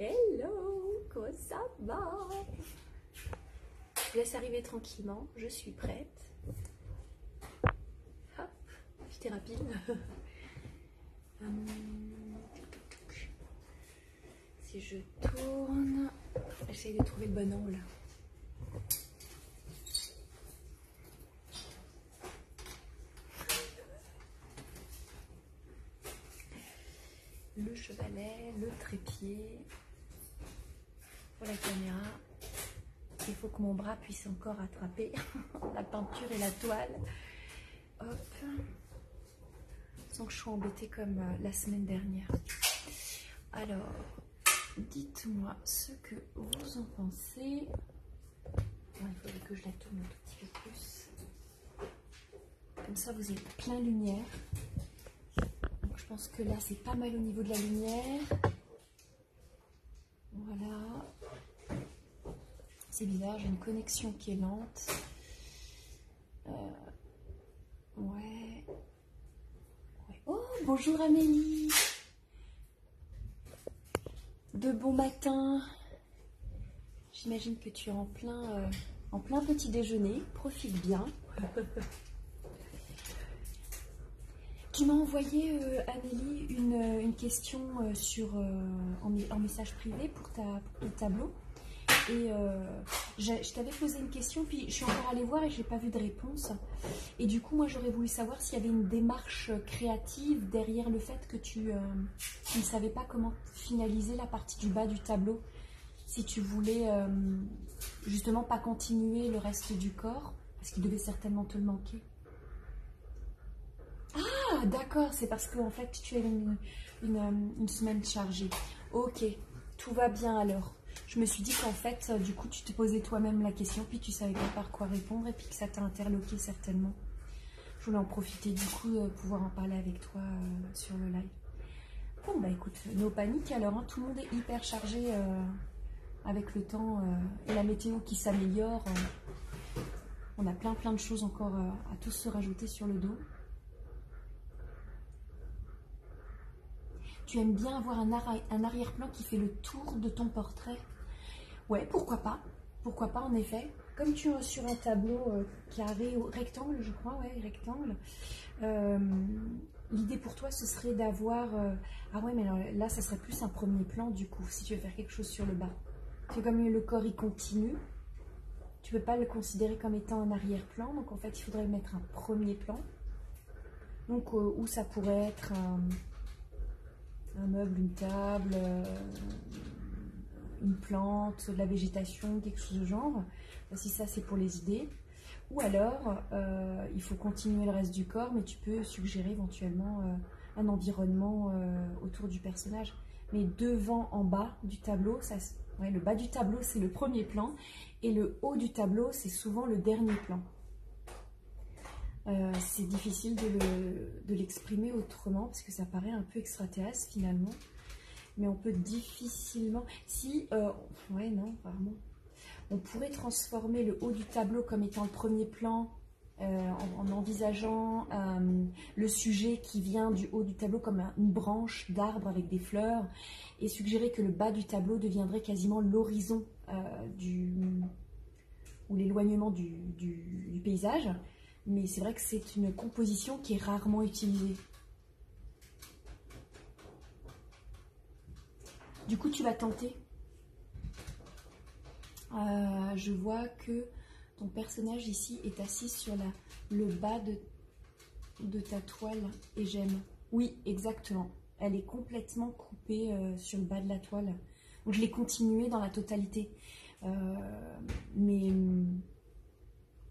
Hello, comment ça va? Je laisse arriver tranquillement, je suis prête. Hop, j'étais rapide. Si je tourne, j'essaye de trouver le bon angle. Le chevalet, le trépied pour la caméra. Il faut que mon bras puisse encore attraper la peinture et la toile. Hop. Sans que je sois embêtée comme la semaine dernière. Alors, dites-moi ce que vous en pensez. Bon, il faudrait que je la tourne un tout petit peu plus. Comme ça, vous êtes plein lumière. Donc, je pense que là, c'est pas mal au niveau de la lumière. Voilà. C'est bizarre, j'ai une connexion qui est lente. Ouais. Oh, bonjour Amélie. De bon matin. J'imagine que tu es en plein petit déjeuner. Profite bien. Tu m'as envoyé, Amélie, une question en message privé pour ton tableau. Et je t'avais posé une question, puis je suis encore allée voir et je n'ai pas vu de réponse. Et du coup, moi, j'aurais voulu savoir s'il y avait une démarche créative derrière le fait que tu ne savais pas comment finaliser la partie du bas du tableau. Si tu voulais justement pas continuer le reste du corps, parce qu'il devait certainement te le manquer. Ah, d'accord, c'est parce qu'en fait, tu as une semaine chargée. Ok, tout va bien alors. Je me suis dit qu'en fait, du coup, tu te posais toi-même la question, puis tu savais pas par quoi répondre, et puis que ça t'a interloqué certainement. Je voulais en profiter du coup, pouvoir en parler avec toi sur le live. Bon, bah écoute, no panique alors, hein, tout le monde est hyper chargé avec le temps et la météo qui s'améliore. On a plein de choses encore à tous se rajouter sur le dos. Tu aimes bien avoir un arrière-plan qui fait le tour de ton portrait? Ouais, pourquoi pas? Pourquoi pas, en effet. Comme tu es sur un tableau carré ou rectangle, je crois, ouais, rectangle. L'idée pour toi, ce serait d'avoir... ah ouais, mais alors, là, ça serait plus un premier plan, du coup, si tu veux faire quelque chose sur le bas. Parce que comme le corps, il continue, tu ne peux pas le considérer comme étant un arrière-plan. Donc, en fait, il faudrait mettre un premier plan. Donc, où ça pourrait être un meuble, une table... une plante, de la végétation, quelque chose de genre. Si ça, c'est pour les idées. Ou alors, il faut continuer le reste du corps, mais tu peux suggérer éventuellement un environnement autour du personnage. Mais devant, en bas du tableau, ouais, le bas du tableau, c'est le premier plan. Et le haut du tableau, c'est souvent le dernier plan. C'est difficile de l'exprimer autrement, parce que ça paraît un peu extraterrestre, finalement. Mais on peut difficilement... Si, ouais, non, vraiment. On pourrait transformer le haut du tableau comme étant le premier plan en envisageant le sujet qui vient du haut du tableau comme une branche d'arbre avec des fleurs et suggérer que le bas du tableau deviendrait quasiment l'horizon ou l'éloignement du paysage. Mais c'est vrai que c'est une composition qui est rarement utilisée. Du coup, tu vas tenter. Je vois que ton personnage ici est assis sur le bas de ta toile et j'aime. Oui, exactement. Elle est complètement coupée sur le bas de la toile. Donc, je l'ai continuée dans la totalité. Mais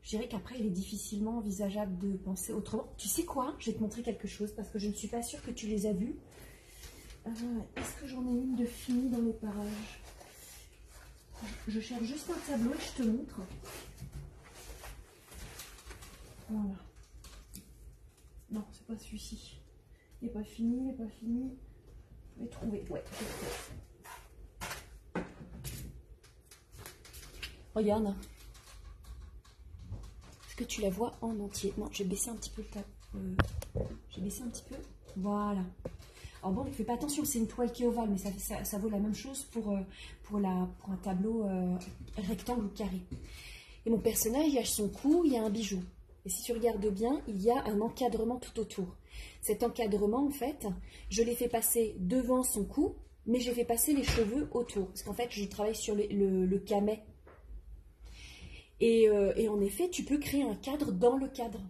je dirais qu'après, il est difficilement envisageable de penser autrement. Tu sais quoi? Je vais te montrer quelque chose parce que je ne suis pas sûre que tu les as vus. Est-ce que j'en ai une de finie dans les parages? Je cherche juste un tableau et je te montre. Voilà. Non, c'est pas celui-ci. Il n'est pas fini, il n'est pas fini. Je vais trouver. Ouais, je vais trouver. Regarde. Est-ce que tu la vois en entier? Non, j'ai baissé un petit peu le tableau. J'ai baissé un petit peu. Voilà. Alors bon, ne fais pas attention, c'est une toile qui est ovale, mais ça vaut la même chose pour un tableau rectangle ou carré. Et mon personnage, à son cou, il y a un bijou. Et si tu regardes bien, il y a un encadrement tout autour. Cet encadrement, en fait, je l'ai fait passer devant son cou, mais j'ai fait passer les cheveux autour. Parce qu'en fait, je travaille sur le camet. Et en effet, tu peux créer un cadre dans le cadre.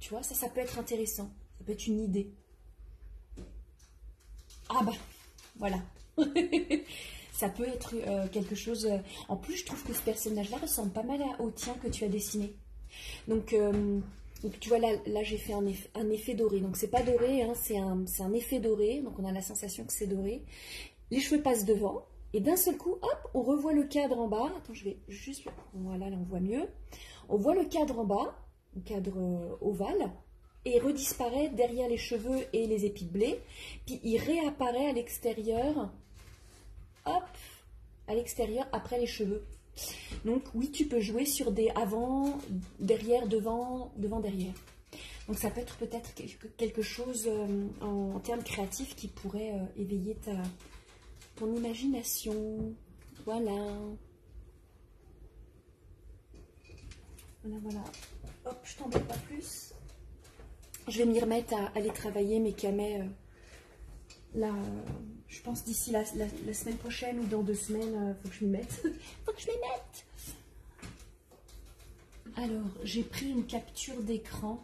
Tu vois, ça peut être intéressant. Ça peut être une idée. Ah bah, voilà. Ça peut être quelque chose... En plus, je trouve que ce personnage-là ressemble pas mal au tien que tu as dessiné. Donc tu vois, là j'ai fait un effet doré. Donc, c'est pas doré, hein, c'est un effet doré. Donc, on a la sensation que c'est doré. Les cheveux passent devant. Et d'un seul coup, hop, on revoit le cadre en bas. Attends, je vais juste... Voilà, là, on voit mieux. On voit le cadre en bas, le cadre ovale. Et il redisparaît derrière les cheveux et les épis de blé. Puis, il réapparaît à l'extérieur. Hop, à l'extérieur, après les cheveux. Donc, oui, tu peux jouer sur des avant, derrière, devant, derrière. Donc, ça peut être peut-être quelque chose en termes créatifs qui pourrait éveiller ton imagination. Voilà. Voilà. Hop, je t'embête pas plus. Je vais m'y remettre à aller travailler mes camets. Là, je pense d'ici la semaine prochaine ou dans 2 semaines, faut que je m'y mette. Faut que je m'y mette. Alors, j'ai pris une capture d'écran.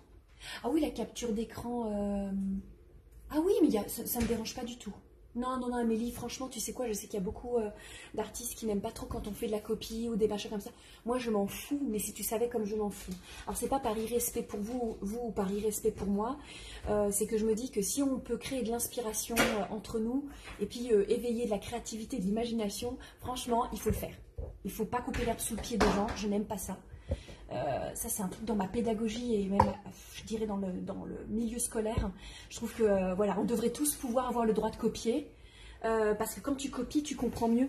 Ah oui, la capture d'écran. Ah oui, mais ça ne me dérange pas du tout. Non, Amélie, franchement, tu sais quoi, je sais qu'il y a beaucoup d'artistes qui n'aiment pas trop quand on fait de la copie ou des machins comme ça. Moi, je m'en fous, mais si tu savais comme je m'en fous. Alors, c'est pas par irrespect pour vous ou par irrespect pour moi, c'est que je me dis que si on peut créer de l'inspiration entre nous et puis éveiller de la créativité, de l'imagination, franchement, il faut le faire. Il faut pas couper l'herbe sous le pied des gens, je n'aime pas ça. Ça, c'est un truc dans ma pédagogie et même, je dirais, dans le milieu scolaire. Je trouve que, voilà, on devrait tous pouvoir avoir le droit de copier. Parce que quand tu copies, tu comprends mieux.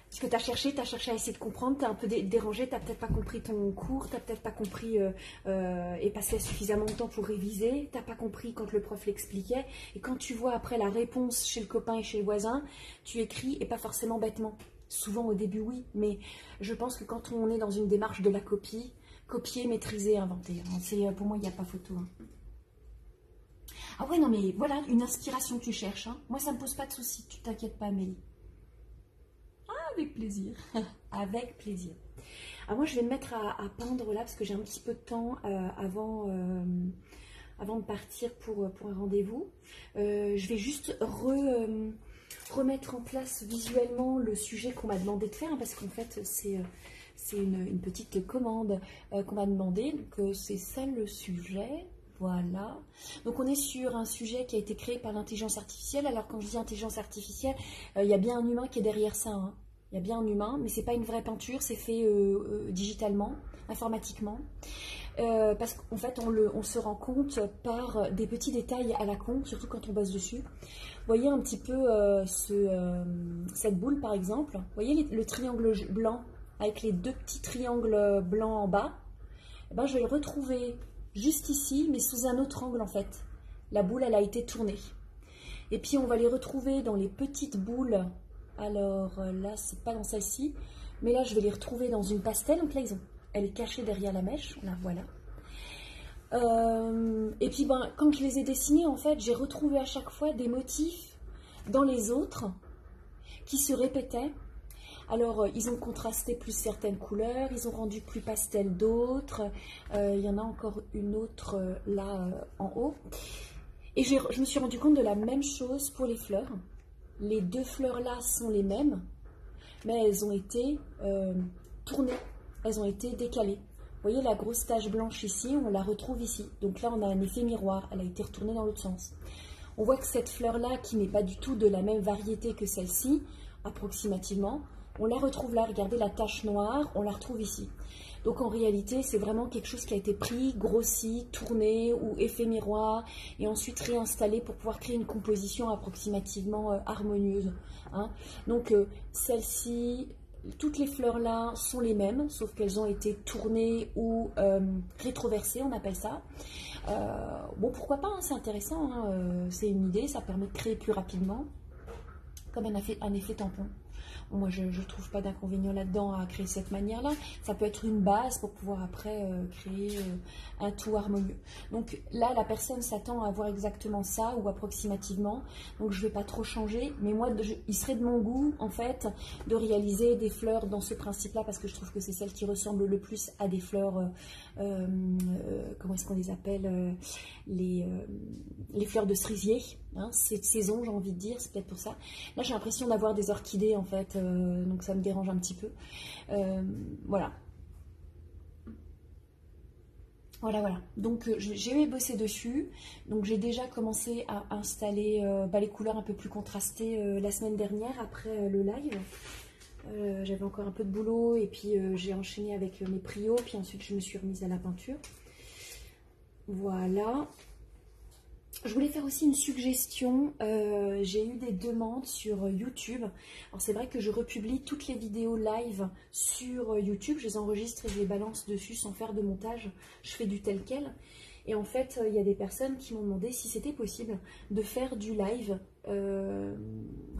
Parce que tu as cherché à essayer de comprendre, tu as un peu dérangé, tu n'as peut-être pas compris ton cours, tu n'as peut-être pas compris et passé suffisamment de temps pour réviser, tu n'as pas compris quand le prof l'expliquait. Et quand tu vois après la réponse chez le copain et chez le voisin, tu écris et pas forcément bêtement. Souvent au début oui, mais je pense que quand on est dans une démarche de la copie, copier, maîtriser, inventer, hein, pour moi il n'y a pas photo. Hein. Ah ouais non mais voilà, une inspiration que tu cherches, hein. Moi ça ne me pose pas de soucis, tu t'inquiètes pas Amélie. Ah avec plaisir, avec plaisir. Alors moi je vais me mettre à peindre là parce que j'ai un petit peu de temps avant de partir pour un rendez-vous. Je vais juste remettre en place visuellement le sujet qu'on m'a demandé de faire, hein, parce qu'en fait c'est une petite commande qu'on m'a demandé, donc c'est ça le sujet, voilà. Donc on est sur un sujet qui a été créé par l'intelligence artificielle. Alors quand je dis intelligence artificielle, il y a bien un humain qui est derrière ça, hein. Il y a bien un humain, mais c'est pas une vraie peinture, c'est fait digitalement, informatiquement. Parce qu'en fait on se rend compte par des petits détails à la con, surtout quand on bosse dessus. Vous voyez un petit peu cette boule par exemple, vous voyez le triangle blanc avec les 2 petits triangles blancs en bas, et ben, je vais le retrouver juste ici mais sous un autre angle en fait. La boule elle a été tournée. Et puis on va les retrouver dans les petites boules, alors là c'est pas dans celle-ci, mais là je vais les retrouver dans une pastel, donc là elle est cachée derrière la mèche, la voilà. Et puis ben, quand je les ai dessinés, en fait, j'ai retrouvé à chaque fois des motifs dans les autres qui se répétaient. Alors, ils ont contrasté plus certaines couleurs, ils ont rendu plus pastel d'autres. Il y en a encore une autre là en haut. Et je me suis rendu compte de la même chose pour les fleurs. Les 2 fleurs là sont les mêmes, mais elles ont été tournées, elles ont été décalées. Vous voyez la grosse tache blanche ici, on la retrouve ici. Donc là, on a un effet miroir, elle a été retournée dans l'autre sens. On voit que cette fleur-là, qui n'est pas du tout de la même variété que celle-ci, approximativement, on la retrouve là. Regardez la tache noire, on la retrouve ici. Donc en réalité, c'est vraiment quelque chose qui a été pris, grossi, tourné ou effet miroir, et ensuite réinstallé pour pouvoir créer une composition approximativement harmonieuse. Hein. Donc celle-ci, toutes les fleurs là sont les mêmes, sauf qu'elles ont été tournées ou rétroversées, on appelle ça. Bon, pourquoi pas, hein, c'est intéressant, hein, c'est une idée, ça permet de créer plus rapidement, comme un effet tampon. Bon, moi, je ne trouve pas d'inconvénient là-dedans à créer de cette manière-là. Ça peut être une base pour pouvoir après créer un tout harmonieux. Donc là, la personne s'attend à avoir exactement ça ou approximativement. Donc je ne vais pas trop changer. Mais moi, il serait de mon goût, en fait, de réaliser des fleurs dans ce principe-là parce que je trouve que c'est celle qui ressemble le plus à des fleurs, comment est-ce qu'on les appelle, les fleurs de cerisier. Hein, c'est de saison, j'ai envie de dire, c'est peut-être pour ça. Là, j'ai l'impression d'avoir des orchidées, en fait, donc ça me dérange un petit peu. Voilà. Voilà. Donc, j'ai bossé dessus. Donc, j'ai déjà commencé à installer les couleurs un peu plus contrastées la semaine dernière, après le live. J'avais encore un peu de boulot, et puis j'ai enchaîné avec mes prios, puis ensuite, je me suis remise à la peinture. Voilà. Je voulais faire aussi une suggestion, j'ai eu des demandes sur YouTube. Alors c'est vrai que je republie toutes les vidéos live sur YouTube, je les enregistre et je les balance dessus sans faire de montage, je fais du tel quel. Et en fait, il y a des personnes qui m'ont demandé si c'était possible de faire du live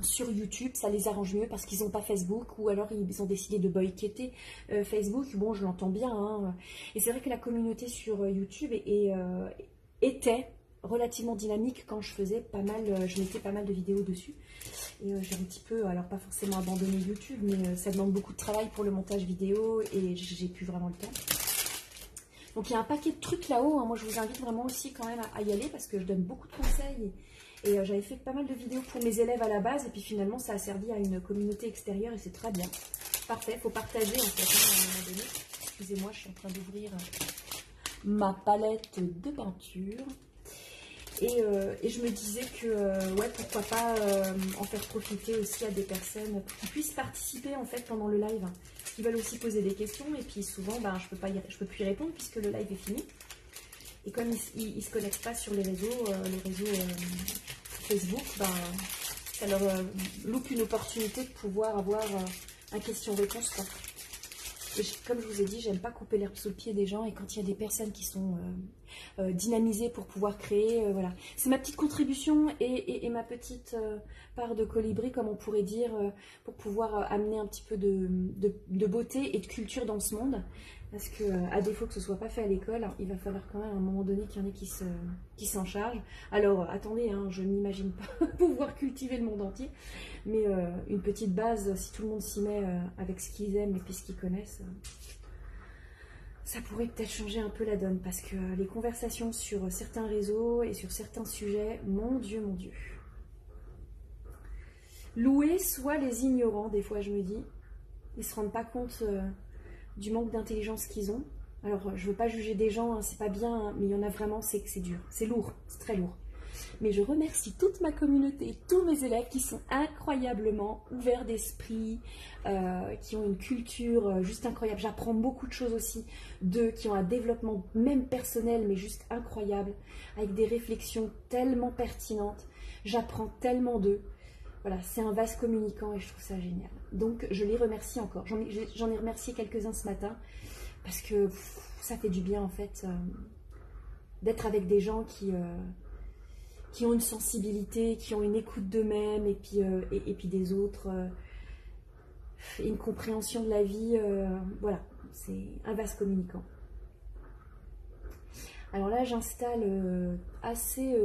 sur YouTube, ça les arrange mieux parce qu'ils n'ont pas Facebook ou alors ils ont décidé de boycotter Facebook. Bon, je l'entends bien, hein. Et c'est vrai que la communauté sur YouTube était relativement dynamique quand je faisais pas mal, je mettais pas mal de vidéos dessus. Et j'ai un petit peu, alors pas forcément abandonné YouTube, mais ça demande beaucoup de travail pour le montage vidéo et j'ai plus vraiment le temps. Donc il y a un paquet de trucs là-haut, hein. Moi je vous invite vraiment aussi quand même à y aller parce que je donne beaucoup de conseils. Et j'avais fait pas mal de vidéos pour mes élèves à la base et puis finalement ça a servi à une communauté extérieure et c'est très bien. Parfait, il faut partager en fait, hein, à un moment donné. Excusez-moi, je suis en train d'ouvrir ma palette de peinture. Et je me disais que, ouais, pourquoi pas en faire profiter aussi à des personnes qui puissent participer en fait pendant le live, qui veulent aussi poser des questions. Et puis souvent, ben, je peux plus y répondre puisque le live est fini. Et comme ils ne se connectent pas sur les réseaux, Facebook, ben, ça leur loupe une opportunité de pouvoir avoir un question-réponse, quoi. Et comme je vous ai dit, j'aime pas couper l'herbe sous le pied des gens et quand il y a des personnes qui sont dynamisées pour pouvoir créer, voilà. C'est ma petite contribution et ma petite part de colibri, comme on pourrait dire, pour pouvoir amener un petit peu de beauté et de culture dans ce monde. Parce que, à défaut que ce soit pas fait à l'école, il va falloir quand même à un moment donné qu'il y en ait qui s'en chargent. Alors, attendez, hein, je n'imagine pas pouvoir cultiver le monde entier. Mais une petite base, si tout le monde s'y met avec ce qu'ils aiment et puis ce qu'ils connaissent, ça pourrait peut-être changer un peu la donne. Parce que les conversations sur certains réseaux et sur certains sujets, mon Dieu, mon Dieu. Louer soit les ignorants, des fois je me dis. Ils ne se rendent pas compte du manque d'intelligence qu'ils ont. Alors, je ne veux pas juger des gens, hein, c'est pas bien, hein, mais il y en a vraiment, c'est que c'est dur. C'est lourd, c'est très lourd. Mais je remercie toute ma communauté, tous mes élèves qui sont incroyablement ouverts d'esprit, qui ont une culture juste incroyable. J'apprends beaucoup de choses aussi d'eux, qui ont un développement même personnel, mais juste incroyable, avec des réflexions tellement pertinentes. J'apprends tellement d'eux. Voilà, c'est un vase communicant et je trouve ça génial. Donc, je les remercie encore. J'en ai remercié quelques-uns ce matin parce que ça fait du bien, en fait, d'être avec des gens qui ont une sensibilité, qui ont une écoute d'eux-mêmes et puis des autres, une compréhension de la vie. Voilà, c'est un vase communicant. Alors là, j'installe assez...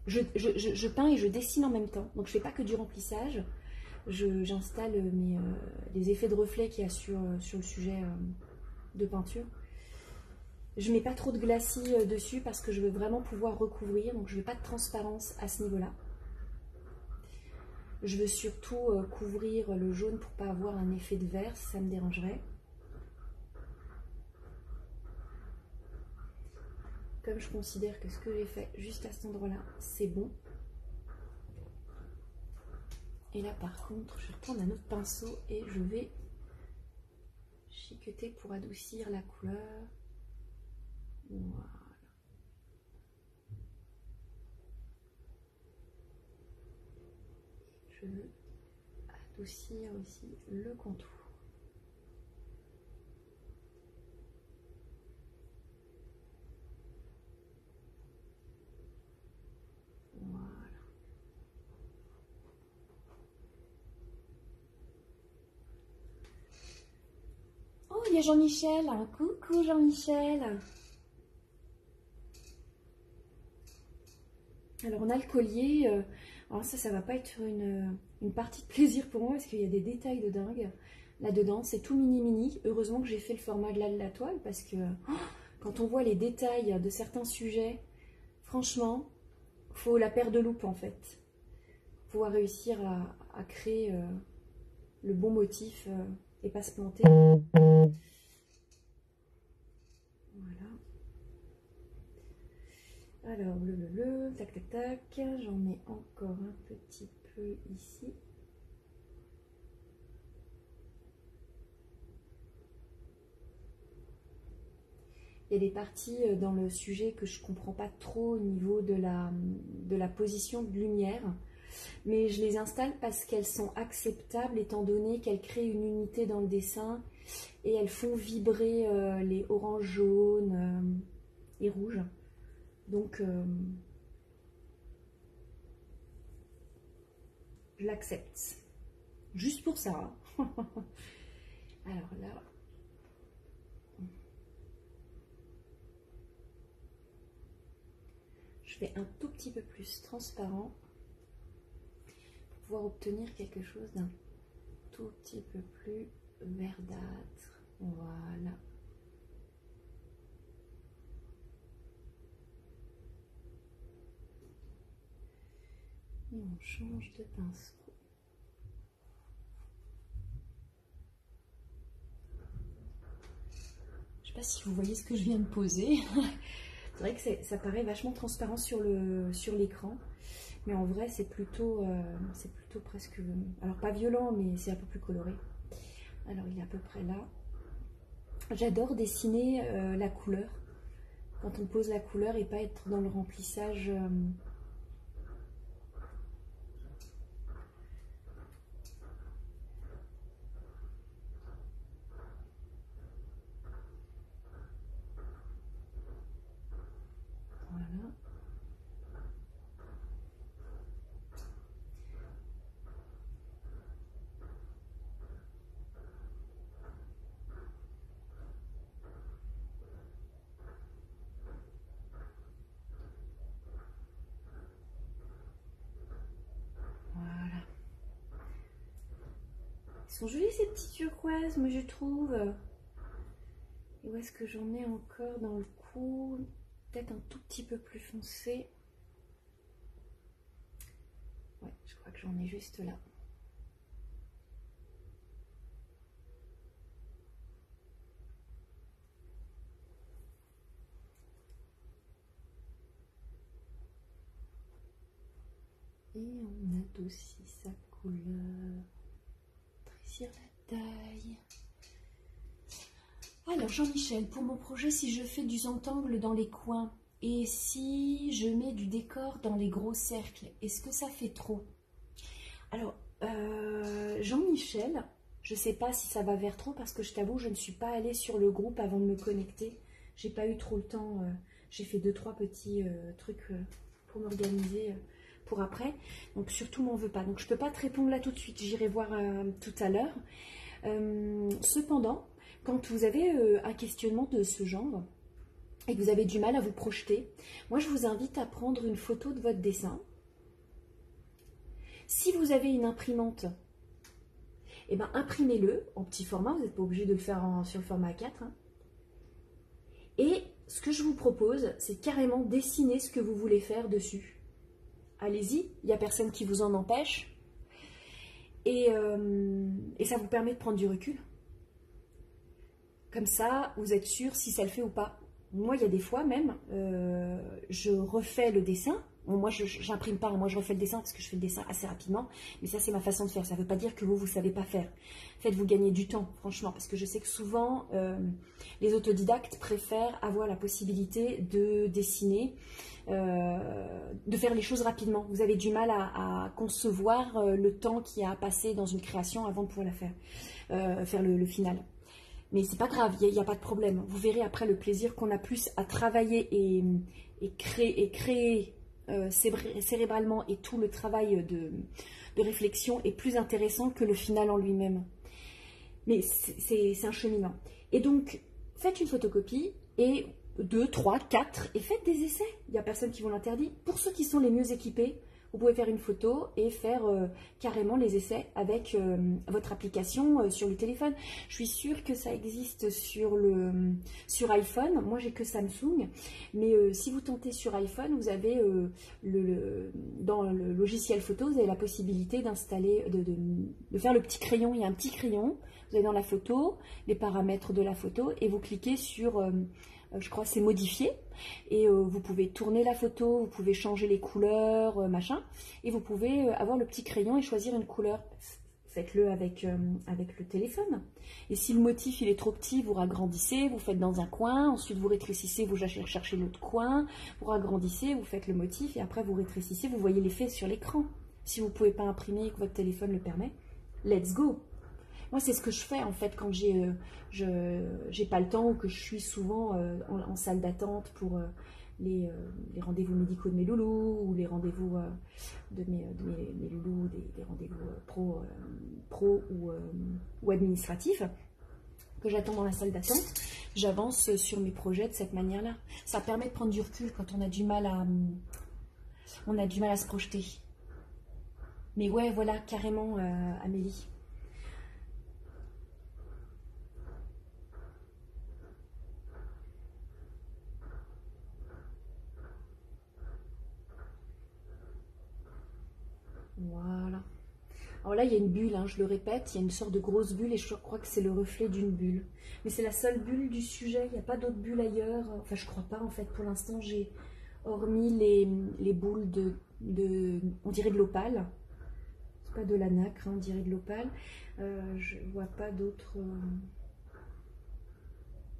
Je peins et je dessine en même temps, donc je ne fais pas que du remplissage. J'installe les effets de reflet qu'il y a sur le sujet de peinture. Je ne mets pas trop de glacis dessus parce que je veux vraiment pouvoir recouvrir, donc je ne veux pas de transparence à ce niveau-là. Je veux surtout couvrir le jaune pour ne pas avoir un effet de vert, si ça me dérangerait. Comme je considère que ce que j'ai fait juste à cet endroit-là, c'est bon. Et là, par contre, je vais prendre un autre pinceau et je vais chiqueter pour adoucir la couleur. Voilà. Je veux adoucir aussi le contour. Voilà. Oh, il y a Jean-Michel. Coucou Jean-Michel. Alors on a le collier. Alors ça va pas être une partie de plaisir pour moi parce qu'il y a des détails de dingue là-dedans. C'est tout mini. Heureusement que j'ai fait le format de la toile parce que quand on voit les détails de certains sujets, franchement, faut la paire de loupe en fait. Pouvoir réussir à créer le bon motif et pas se planter. Voilà. Alors, tac, tac, tac, j'en ai encore un petit peu ici. Il y a des parties dans le sujet que je ne comprends pas trop au niveau de la position de lumière, mais je les installe parce qu'elles sont acceptables étant donné qu'elles créent une unité dans le dessin et elles font vibrer les oranges, jaunes et rouges. Donc, je l'accepte. Juste pour ça. Alors là... je fais un tout petit peu plus transparent pour pouvoir obtenir quelque chose d'un tout petit peu plus verdâtre. Voilà. Et on change de pinceau. Je ne sais pas si vous voyez ce que je viens de poser. C'est vrai que ça paraît vachement transparent sur l'écran, mais en vrai c'est plutôt presque, alors pas violent, mais c'est un peu plus coloré. Alors il est à peu près là. J'adore dessiner la couleur, quand on pose la couleur et pas être dans le remplissage. Voilà. Voilà. Ils sont jolis ces petits turquoises, moi je trouve. Et où est-ce que j'en ai encore dans le cou? Peut-être un tout petit peu plus foncé. Ouais, je crois que j'en ai juste là. Et on adoucit sa couleur. Trécir la taille. Alors Jean-Michel, pour mon projet, si je fais du zentangle dans les coins et si je mets du décor dans les gros cercles, est-ce que ça fait trop? Alors Jean-Michel, je ne sais pas si ça va vers trop parce que je t'avoue, je ne suis pas allée sur le groupe avant de me connecter. J'ai pas eu trop le temps. J'ai fait 2-3 petits trucs pour m'organiser pour après. Donc surtout m'en veux pas. Donc je peux pas te répondre là tout de suite. J'irai voir tout à l'heure. Cependant, quand vous avez un questionnement de ce genre et que vous avez du mal à vous projeter, moi je vous invite à prendre une photo de votre dessin. Si vous avez une imprimante, eh ben, imprimez-le en petit format, vous n'êtes pas obligé de le faire sur le format A4. Hein. Et ce que je vous propose, c'est carrément dessiner ce que vous voulez faire dessus. Allez-y, il n'y a personne qui vous en empêche. Et ça vous permet de prendre du recul. Comme ça, vous êtes sûr si ça le fait ou pas. Moi, il y a des fois même, je refais le dessin, Bon, moi, je n'imprime pas, moi je refais le dessin parce que je fais le dessin assez rapidement, mais ça c'est ma façon de faire, ça ne veut pas dire que vous ne savez pas faire. Faites-vous gagner du temps, franchement, parce que je sais que souvent, les autodidactes préfèrent avoir la possibilité de dessiner, de faire les choses rapidement. Vous avez du mal à concevoir le temps qui a passé dans une création avant de pouvoir la faire, faire le final. Mais c'est pas grave, il n'y a pas de problème. Vous verrez après le plaisir qu'on a plus à travailler et créer cérébralement, et tout le travail de réflexion est plus intéressant que le final en lui-même. Mais c'est un cheminement. Et donc, faites une photocopie et 2, 3, 4 et faites des essais. Il n'y a personne qui vous l'interdit. Pour ceux qui sont les mieux équipés, vous pouvez faire une photo et faire carrément les essais avec votre application sur le téléphone. Je suis sûre que ça existe sur iPhone. Moi, j'ai que Samsung. Mais si vous tentez sur iPhone, vous avez dans le logiciel photo, vous avez la possibilité d'installer, de faire le petit crayon. Il y a un petit crayon. Vous avez dans la photo les paramètres de la photo et vous cliquez sur... je crois que c'est modifier, et vous pouvez tourner la photo, vous pouvez changer les couleurs, machin, et vous pouvez avoir le petit crayon et choisir une couleur. Faites-le avec le téléphone. Et si le motif il est trop petit, vous ragrandissez, vous faites dans un coin, ensuite vous rétrécissez, vous cherchez l'autre coin, vous ragrandissez, vous faites le motif, et après vous rétrécissez, vous voyez l'effet sur l'écran. Si vous ne pouvez pas imprimer et que votre téléphone le permet, let's go! Moi, c'est ce que je fais en fait quand j'ai pas le temps ou que je suis souvent en salle d'attente pour les rendez-vous médicaux de mes loulous ou les rendez-vous de mes loulous, des rendez-vous pro ou administratifs que j'attends dans la salle d'attente. J'avance sur mes projets de cette manière-là. Ça permet de prendre du recul quand on a du mal à se projeter. Mais ouais, voilà, carrément, Amélie. Voilà. Alors là, il y a une bulle, hein, je le répète, il y a une sorte de grosse bulle et je crois que c'est le reflet d'une bulle. Mais c'est la seule bulle du sujet, il n'y a pas d'autres bulles ailleurs. Enfin, je crois pas en fait. Pour l'instant, j'ai hormis les boules on dirait de l'opale. C'est pas de la nacre, hein, on dirait de l'opale. Je vois pas d'autres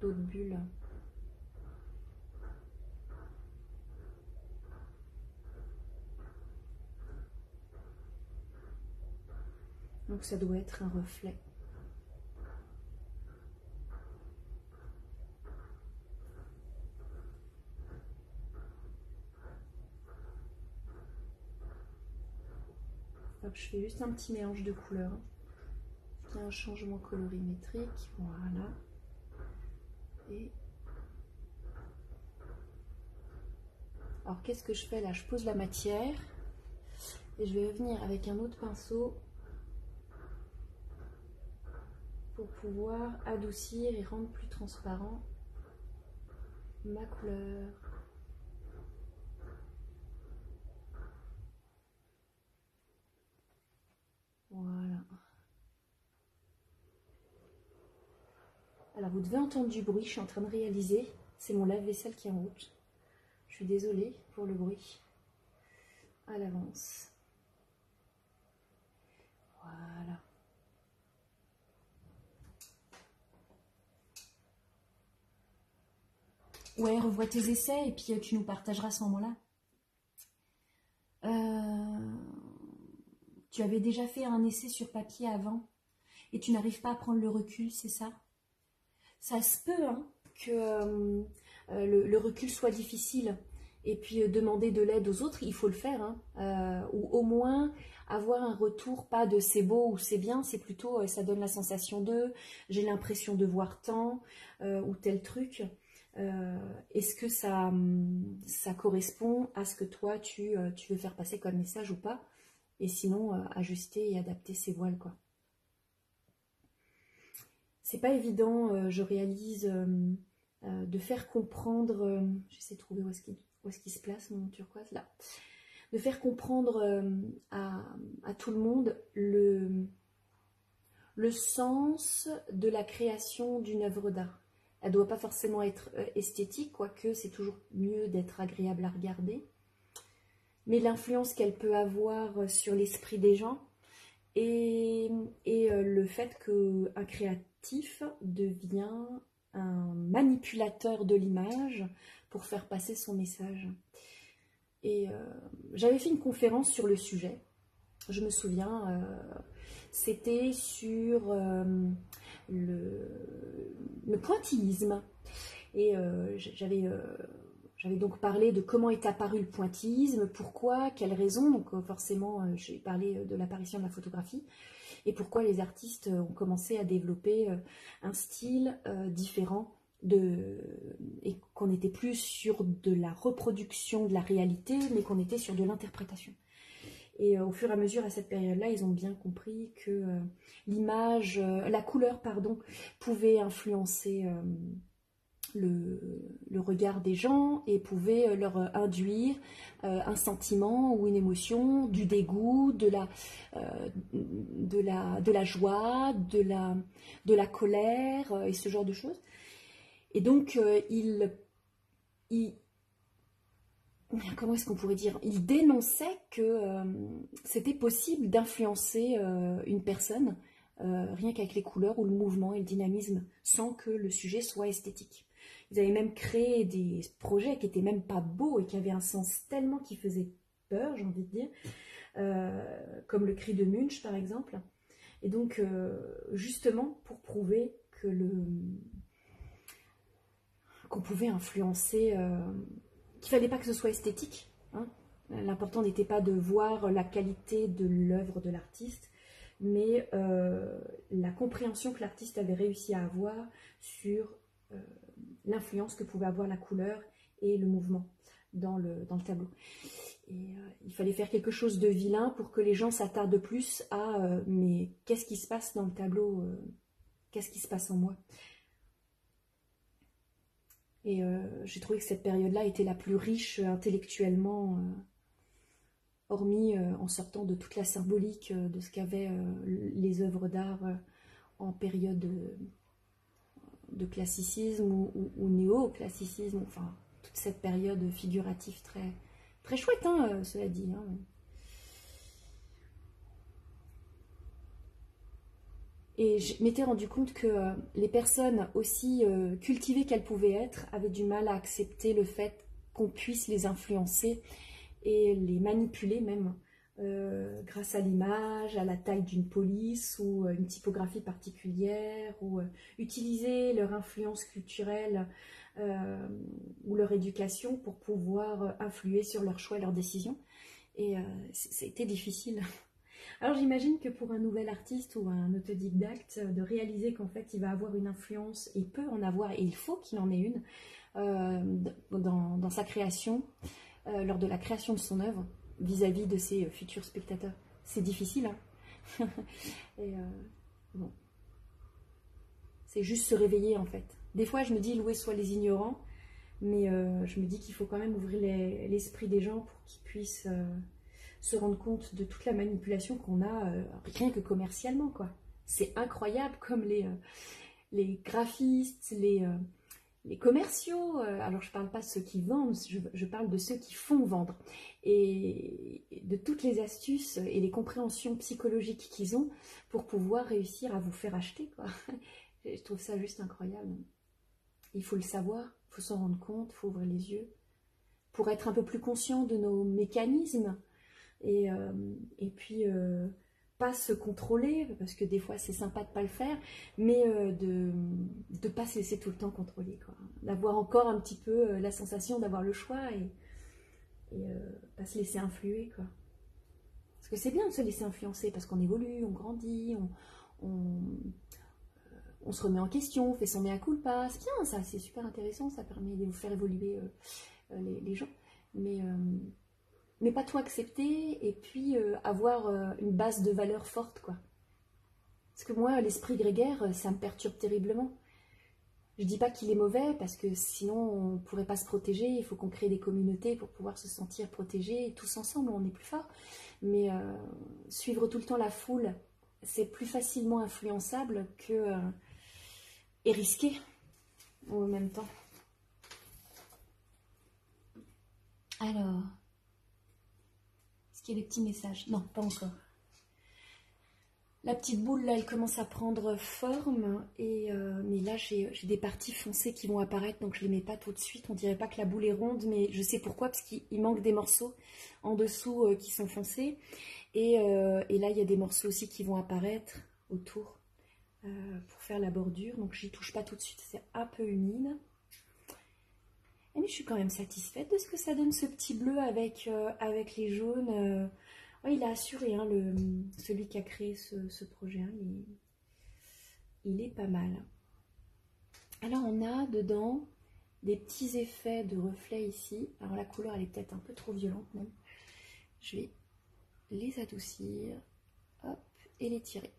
bulles. Donc ça doit être un reflet. Hop, je fais juste un petit mélange de couleurs. Il y a un changement colorimétrique, voilà. Et alors qu'est-ce que je fais là? Je pose la matière et je vais revenir avec un autre pinceau pour pouvoir adoucir et rendre plus transparent ma couleur. Voilà. Alors vous devez entendre du bruit, je suis en train de réaliser. C'est mon lave-vaisselle qui est en route. Je suis désolée pour le bruit. À l'avance. Voilà. Ouais, revois tes essais et puis tu nous partageras à ce moment-là. Tu avais déjà fait un essai sur papier avant et tu n'arrives pas à prendre le recul, c'est ça? Ça se peut hein, que le recul soit difficile et puis demander de l'aide aux autres, il faut le faire. Hein, ou au moins avoir un retour, pas de c'est beau ou c'est bien, c'est plutôt ça donne la sensation de j'ai l'impression de voir tant ou tel truc. Est-ce que ça correspond à ce que toi tu veux faire passer comme message ou pas? Et sinon ajuster et adapter ses voiles quoi. C'est pas évident, je réalise, de faire comprendre, j'essaie de trouver où est-ce qu'il se place mon turquoise là, de faire comprendre à tout le monde le sens de la création d'une œuvre d'art. Elle ne doit pas forcément être esthétique, quoique c'est toujours mieux d'être agréable à regarder. mais l'influence qu'elle peut avoir sur l'esprit des gens et le fait qu'un créatif devient un manipulateur de l'image pour faire passer son message. Et j'avais fait une conférence sur le sujet, je me souviens, c'était sur le pointillisme. Et j'avais donc parlé de comment est apparu le pointillisme, pourquoi, quelles raisons. Donc forcément, j'ai parlé de l'apparition de la photographie et pourquoi les artistes ont commencé à développer un style différent et qu'on n'était plus sur de la reproduction de la réalité, mais qu'on était sur de l'interprétation. Et au fur et à mesure, à cette période-là, ils ont bien compris que l'image, la couleur, pardon, pouvait influencer le regard des gens et pouvait leur induire un sentiment ou une émotion, du dégoût, de la joie, de la colère et ce genre de choses. Et donc, comment est-ce qu'on pourrait dire? Il dénonçait que c'était possible d'influencer une personne rien qu'avec les couleurs ou le mouvement et le dynamisme, sans que le sujet soit esthétique. Ils avaient même créé des projets qui n'étaient même pas beaux et qui avaient un sens tellement qui faisait peur, j'ai envie de dire, comme le cri de Munch par exemple. Et donc, justement, pour prouver que qu'on pouvait influencer, qu'il ne fallait pas que ce soit esthétique. Hein. L'important n'était pas de voir la qualité de l'œuvre de l'artiste, mais la compréhension que l'artiste avait réussi à avoir sur l'influence que pouvait avoir la couleur et le mouvement dans le tableau. Et il fallait faire quelque chose de vilain pour que les gens s'attardent plus à mais qu'est-ce qui se passe dans le tableau, qu'est-ce qui se passe en moi. Et j'ai trouvé que cette période-là était la plus riche intellectuellement, hormis en sortant de toute la symbolique de ce qu'avaient les œuvres d'art en période de classicisme ou néo-classicisme, enfin toute cette période figurative très, très chouette, hein, cela dit. Hein. Et je m'étais rendu compte que les personnes, aussi cultivées qu'elles pouvaient être, avaient du mal à accepter le fait qu'on puisse les influencer et les manipuler même, grâce à l'image, à la taille d'une police ou une typographie particulière, ou utiliser leur influence culturelle ou leur éducation pour pouvoir influer sur leurs choix et leurs décisions. Et c'était difficile. Alors j'imagine que pour un nouvel artiste ou un autodidacte, de réaliser qu'en fait il va avoir une influence, et peut en avoir, et il faut qu'il en ait une, dans sa création, lors de la création de son œuvre, vis-à-vis de ses futurs spectateurs. C'est difficile, hein. Et bon. C'est juste se réveiller en fait. Des fois je me dis louer soit les ignorants, mais je me dis qu'il faut quand même ouvrir l'esprit des gens pour qu'ils puissent se rendre compte de toute la manipulation qu'on a, rien que commercialement, quoi. C'est incroyable comme les graphistes, les commerciaux, alors je ne parle pas de ceux qui vendent, je parle de ceux qui font vendre, et de toutes les astuces et les compréhensions psychologiques qu'ils ont pour pouvoir réussir à vous faire acheter, quoi. Je trouve ça juste incroyable. Il faut le savoir, il faut s'en rendre compte, il faut ouvrir les yeux, pour être un peu plus conscient de nos mécanismes, et puis pas se contrôler, parce que des fois c'est sympa de pas le faire, mais de ne pas se laisser tout le temps contrôler, quoi. D'avoir encore un petit peu la sensation d'avoir le choix et pas se laisser influer, quoi. Parce que c'est bien de se laisser influencer, parce qu'on évolue, on grandit, on se remet en question, on fait son mea culpa, c'est bien ça, c'est super intéressant, ça permet de vous faire évoluer les gens, mais pas tout accepter, et puis avoir une base de valeurs forte, quoi. Parce que moi, l'esprit grégaire, ça me perturbe terriblement. Je dis pas qu'il est mauvais, parce que sinon on ne pourrait pas se protéger, il faut qu'on crée des communautés pour pouvoir se sentir protégés, tous ensemble on est plus fort. Mais suivre tout le temps la foule, c'est plus facilement influençable que et risqué en même temps. Alors, qu'il y ait des petits messages. Non, pas encore. La petite boule, là, elle commence à prendre forme. Mais là, j'ai des parties foncées qui vont apparaître, donc je ne les mets pas tout de suite. On dirait pas que la boule est ronde, mais je sais pourquoi, parce qu'il manque des morceaux en dessous qui sont foncés. Et là, il y a des morceaux aussi qui vont apparaître autour pour faire la bordure. Donc, j'y touche pas tout de suite, c'est un peu humide. Mais je suis quand même satisfaite de ce que ça donne, ce petit bleu avec les jaunes. Ouais, il a assuré, hein, celui qui a créé ce projet. Hein, il est pas mal. Alors, on a dedans des petits effets de reflets ici. Alors, la couleur, elle est peut-être un peu trop violente même. Je vais les adoucir, hop, et les tirer.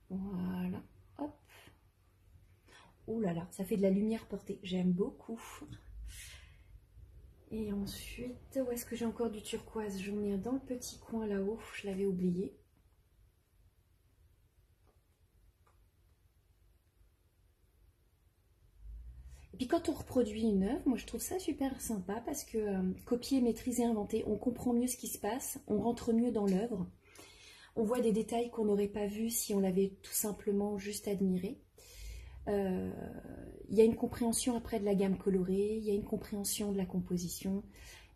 Voilà, hop. Oh là là, ça fait de la lumière portée, j'aime beaucoup. Et ensuite, où est-ce que j'ai encore du turquoise? J'en ai un dans le petit coin là-haut, je l'avais oublié. Et puis quand on reproduit une œuvre, moi je trouve ça super sympa parce que copier, maîtriser, inventer, on comprend mieux ce qui se passe, on rentre mieux dans l'œuvre. On voit des détails qu'on n'aurait pas vus si on l'avait tout simplement juste admiré. Il y a une compréhension après de la gamme colorée, il y a une compréhension de la composition,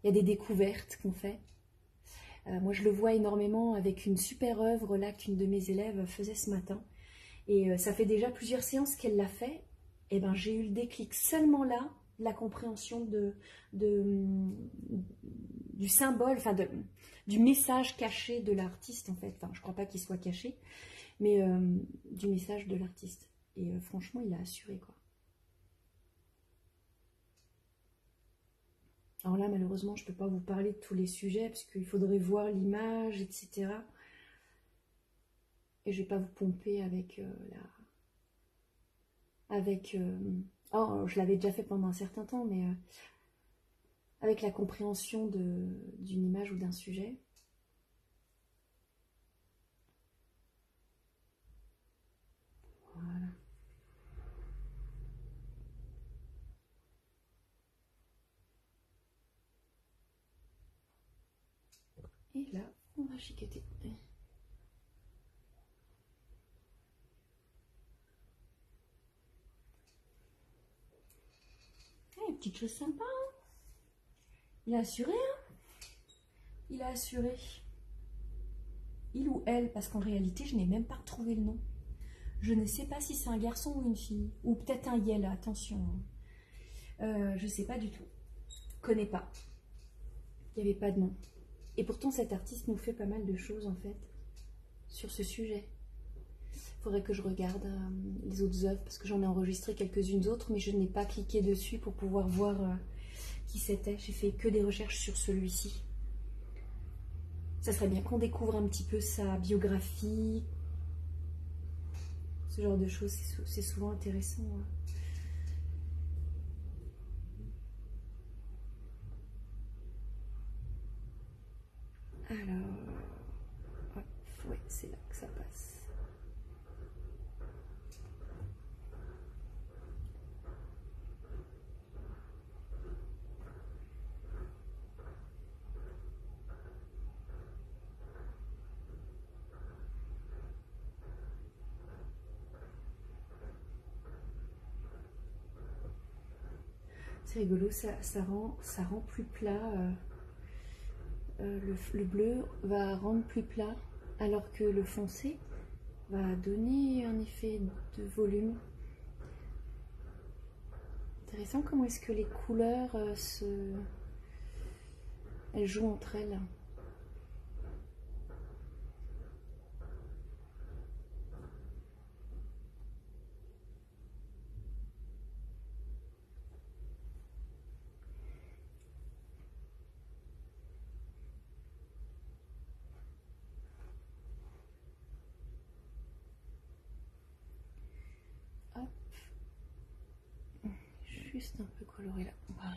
il y a des découvertes qu'on fait. Moi je le vois énormément avec une super œuvre là qu'une de mes élèves faisait ce matin. Et ça fait déjà plusieurs séances qu'elle l'a fait. Et ben j'ai eu le déclic seulement là, la compréhension du symbole, enfin du message caché de l'artiste en fait. Enfin, je crois pas qu'il soit caché, mais du message de l'artiste. Et franchement, il a assuré quoi. Alors là, malheureusement, je ne peux pas vous parler de tous les sujets parce qu'il faudrait voir l'image, etc. Et je ne vais pas vous pomper avec oh, je l'avais déjà fait pendant un certain temps, mais avec la compréhension d'une image ou d'un sujet. Voilà. Et là, on va chiqueter. Une petite chose sympa. Hein, il a assuré, hein. Il a assuré. Il ou elle, parce qu'en réalité, je n'ai même pas retrouvé le nom. Je ne sais pas si c'est un garçon ou une fille. Ou peut-être un yel, attention. Je ne sais pas du tout. Connais pas. Il n'y avait pas de nom. Et pourtant, cet artiste nous fait pas mal de choses, en fait, sur ce sujet. Il faudrait que je regarde les autres œuvres, parce que j'en ai enregistré quelques-unes autres, mais je n'ai pas cliqué dessus pour pouvoir voir qui c'était. J'ai fait que des recherches sur celui-ci. Ça serait bien qu'on découvre un petit peu sa biographie. Ce genre de choses, c'est souvent intéressant. Hein. Alors, hop, ouais, c'est là que ça passe. C'est rigolo, ça rend plus plat. Le bleu va rendre plus plat, alors que le foncé va donner un effet de volume. Intéressant comment est-ce que les couleurs elles jouent entre elles. Hop. Juste un peu coloré là. Voilà.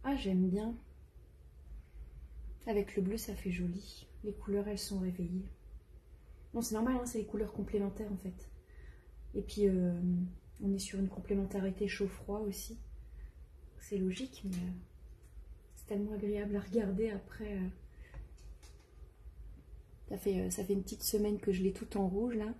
Ah, j'aime bien. Avec le bleu, ça fait joli. Les couleurs, elles sont réveillées. Non, c'est normal, hein, c'est les couleurs complémentaires en fait. Et puis, on est sur une complémentarité chaud-froid aussi. C'est logique, mais c'est tellement agréable à regarder après. Ça fait une petite semaine que je l'ai tout en rouge là.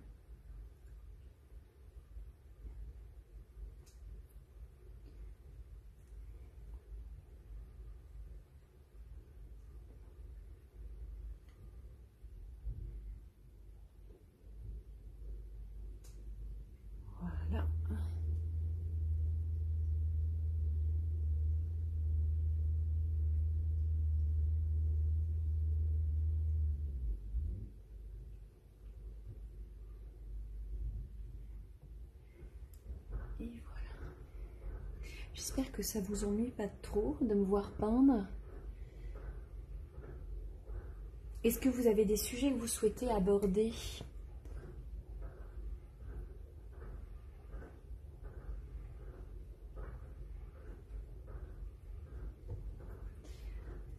Voilà. Et voilà. J'espère que ça vous ennuie pas trop de me voir peindre. Est-ce que vous avez des sujets que vous souhaitez aborder?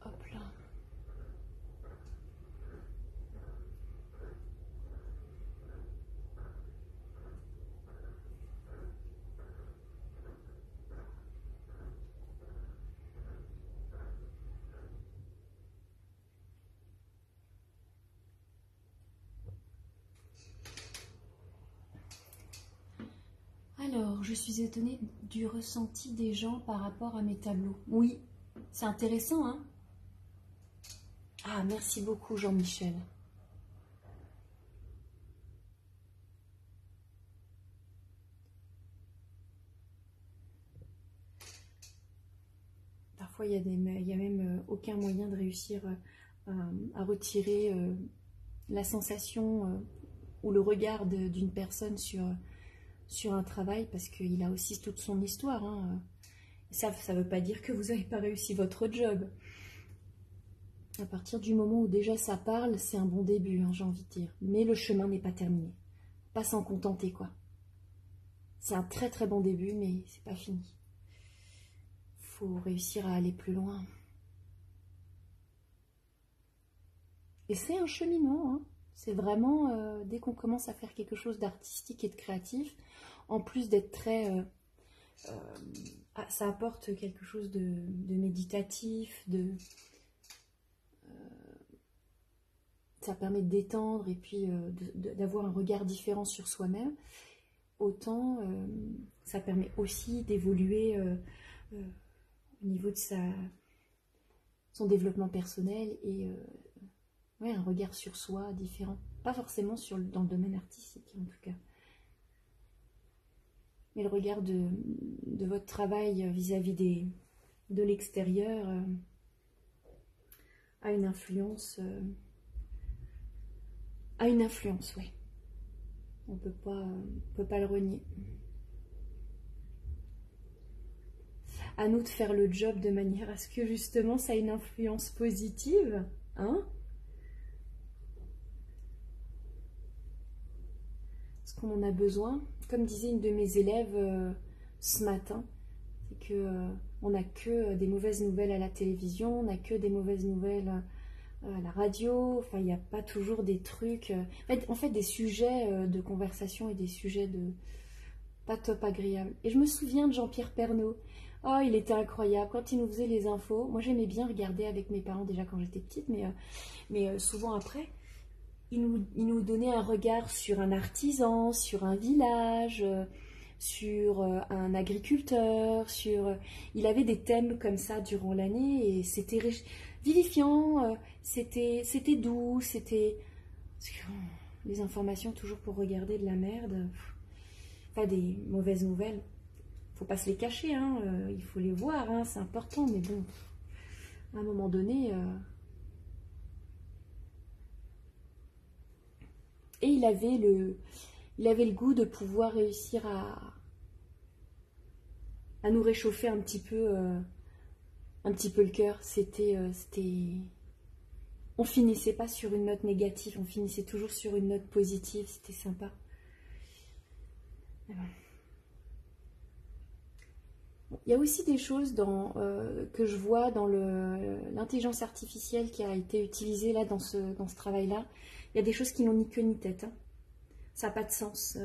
Hop là. Alors, je suis étonnée du ressenti des gens par rapport à mes tableaux. Oui, c'est intéressant, hein? Ah, merci beaucoup, Jean-Michel. Parfois, il y a même aucun moyen de réussir à retirer la sensation ou le regard d'une personne sur un travail, parce qu'il a aussi toute son histoire, hein. Ça ne veut pas dire que vous n'avez pas réussi votre job. À partir du moment où déjà ça parle, c'est un bon début, hein, j'ai envie de dire. Mais le chemin n'est pas terminé. Pas s'en contenter, quoi. C'est un très très bon début, mais c'est pas fini. Faut réussir à aller plus loin. Et c'est un cheminement, hein. C'est vraiment, dès qu'on commence à faire quelque chose d'artistique et de créatif, en plus d'être très... ça apporte quelque chose de méditatif, ça permet de détendre et puis d'avoir un regard différent sur soi-même. Autant, ça permet aussi d'évoluer au niveau de son développement personnel et ouais, un regard sur soi différent. Pas forcément dans le domaine artistique, en tout cas. Mais le regard de votre travail vis-à-vis de l'extérieur a une influence. Oui. On peut pas le renier. À nous de faire le job de manière à ce que justement ça ait une influence positive, hein? Parce qu'on en a besoin. Comme disait une de mes élèves ce matin, c'est que on n'a que des mauvaises nouvelles à la télévision, on n'a que des mauvaises nouvelles à la radio. Enfin, il n'y a pas toujours des trucs. En fait, des sujets de conversation et des sujets de pas top agréables. Et je me souviens de Jean-Pierre Pernaut. Oh, il était incroyable quand il nous faisait les infos. Moi, j'aimais bien regarder avec mes parents déjà quand j'étais petite, mais souvent après. Il nous donnait un regard sur un artisan, sur un village, sur un agriculteur, il avait des thèmes comme ça durant l'année et c'était vivifiant, c'était doux, c'était... Les informations toujours pour regarder de la merde, pas des mauvaises nouvelles. Faut pas se les cacher, hein, il faut les voir, hein, c'est important, mais bon, à un moment donné... Et il avait le goût de pouvoir réussir à nous réchauffer un petit peu le cœur. On finissait pas sur une note négative, on finissait toujours sur une note positive, c'était sympa. Il y a aussi des choses que je vois dans l'intelligence artificielle qui a été utilisée là dans ce travail-là, Il y a des choses qui n'ont ni queue ni tête. Hein. Ça n'a pas de sens.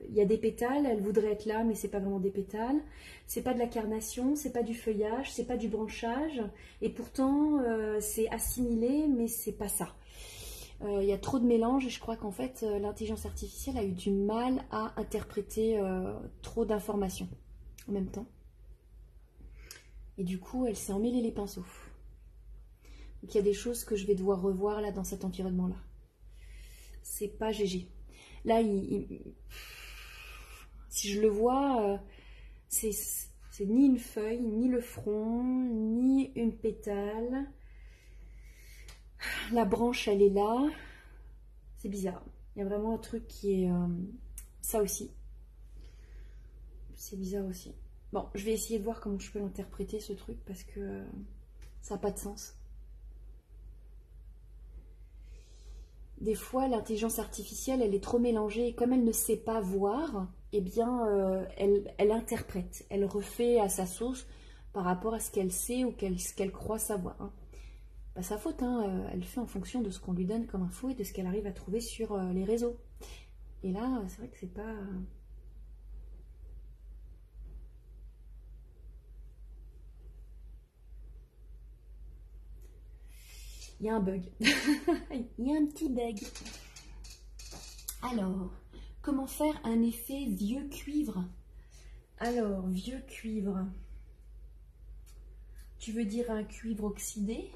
Il y a des pétales, elles voudraient être là, mais c'est pas vraiment des pétales. C'est pas de la carnation, c'est pas du feuillage, c'est pas du branchage. Et pourtant, c'est assimilé, mais c'est pas ça. Il y a trop de mélange et je crois qu'en fait, l'intelligence artificielle a eu du mal à interpréter trop d'informations en même temps. Et du coup, elle s'est emmêlée les pinceaux. Donc il y a des choses que je vais devoir revoir là dans cet environnement-là. C'est pas GG. Là, si je le vois, c'est ni une feuille, ni le front, ni une pétale. La branche, elle est là. C'est bizarre. Il y a vraiment un truc qui est... ça aussi. C'est bizarre aussi. Bon, je vais essayer de voir comment je peux l'interpréter, ce truc, parce que ça n'a pas de sens. Des fois, l'intelligence artificielle, elle est trop mélangée. Et comme elle ne sait pas voir, eh bien, elle interprète. Elle refait à sa sauce par rapport à ce qu'elle sait ou ce qu'elle croit savoir. Hein. Pas sa faute, hein. Elle fait en fonction de ce qu'on lui donne comme info et de ce qu'elle arrive à trouver sur les réseaux. Et là, c'est vrai que c'est pas... Il y a un bug. Il y a un petit bug. Alors, comment faire un effet vieux cuivre? Alors, vieux cuivre. Tu veux dire un cuivre oxydé?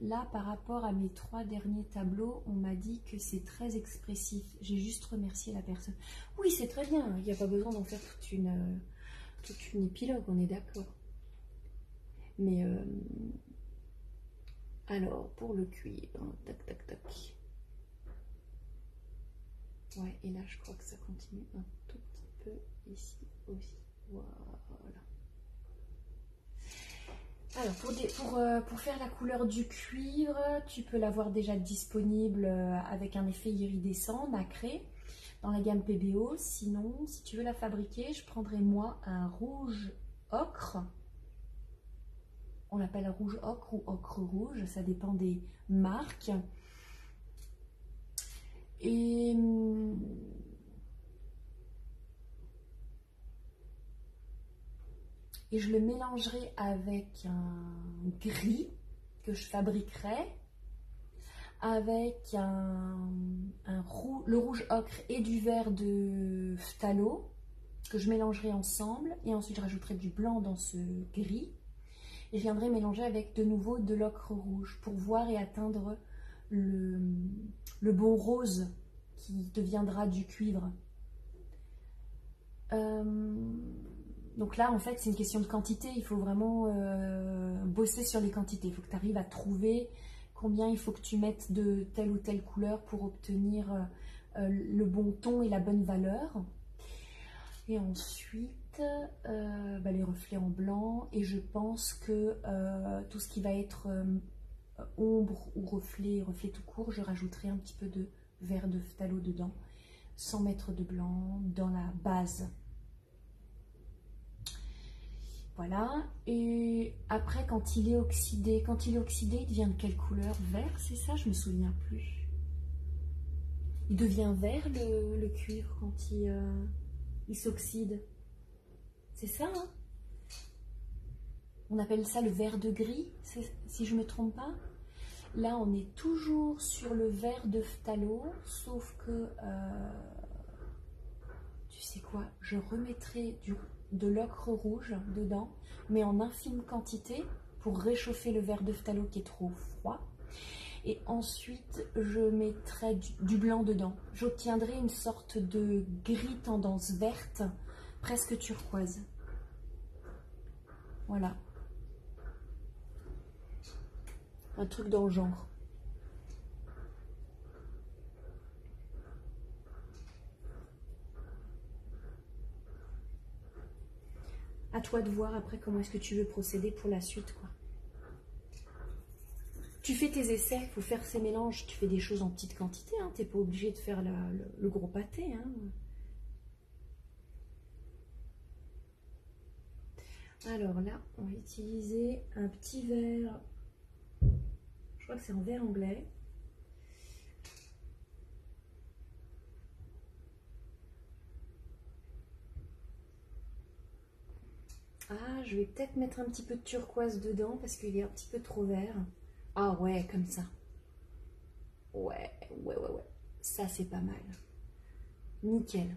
Là, par rapport à mes 3 derniers tableaux, on m'a dit que c'est très expressif. J'ai juste remercié la personne. Oui, c'est très bien. Il n'y a pas besoin d'en faire toute une épilogue, on est d'accord. Mais alors, pour le cuivre, tac, tac, tac. Ouais, et là, je crois que ça continue un tout petit peu ici aussi. Voilà. Alors, pour faire la couleur du cuivre, tu peux l'avoir déjà disponible avec un effet iridescent, nacré, dans la gamme PBO. Sinon, si tu veux la fabriquer, je prendrai moi un rouge ocre. On l'appelle rouge ocre ou ocre rouge, ça dépend des marques. Et je le mélangerai avec un gris que je fabriquerai, avec le rouge ocre et du vert de phthalo que je mélangerai ensemble, et ensuite je rajouterai du blanc dans ce gris et je viendrai mélanger avec de nouveau de l'ocre rouge pour voir et atteindre le bon rose qui deviendra du cuivre. Donc là, en fait, c'est une question de quantité. Il faut vraiment bosser sur les quantités. Il faut que tu arrives à trouver combien il faut que tu mettes de telle ou telle couleur pour obtenir le bon ton et la bonne valeur. Et ensuite, les reflets en blanc. Et je pense que tout ce qui va être ombre ou reflet tout court, je rajouterai un petit peu de vert de phthalo dedans, sans mettre de blanc dans la base. Voilà, et après quand il est oxydé, il devient de quelle couleur? Vert, c'est ça? Je me souviens plus. Il devient vert le cuivre quand il s'oxyde. C'est ça, hein? On appelle ça le vert de gris, si je ne me trompe pas. Là, on est toujours sur le vert de phthalo, sauf que, tu sais quoi, je remettrai de l'ocre rouge dedans, mais en infime quantité pour réchauffer le vert de phthalo qui est trop froid. Et ensuite, je mettrai du blanc dedans. J'obtiendrai une sorte de gris tendance verte, presque turquoise. Voilà. Un truc dans le genre. À toi de voir après comment est-ce que tu veux procéder pour la suite, quoi. Tu fais tes essais, il faut faire ces mélanges, tu fais des choses en petite quantité, hein. Tu n'es pas obligé de faire le gros pâté. Hein. Alors là, on va utiliser un petit verre. Je crois que c'est en vert anglais. Ah, je vais peut-être mettre un petit peu de turquoise dedans parce qu'il est un petit peu trop vert. Ah ouais, comme ça. Ouais. Ça, c'est pas mal. Nickel.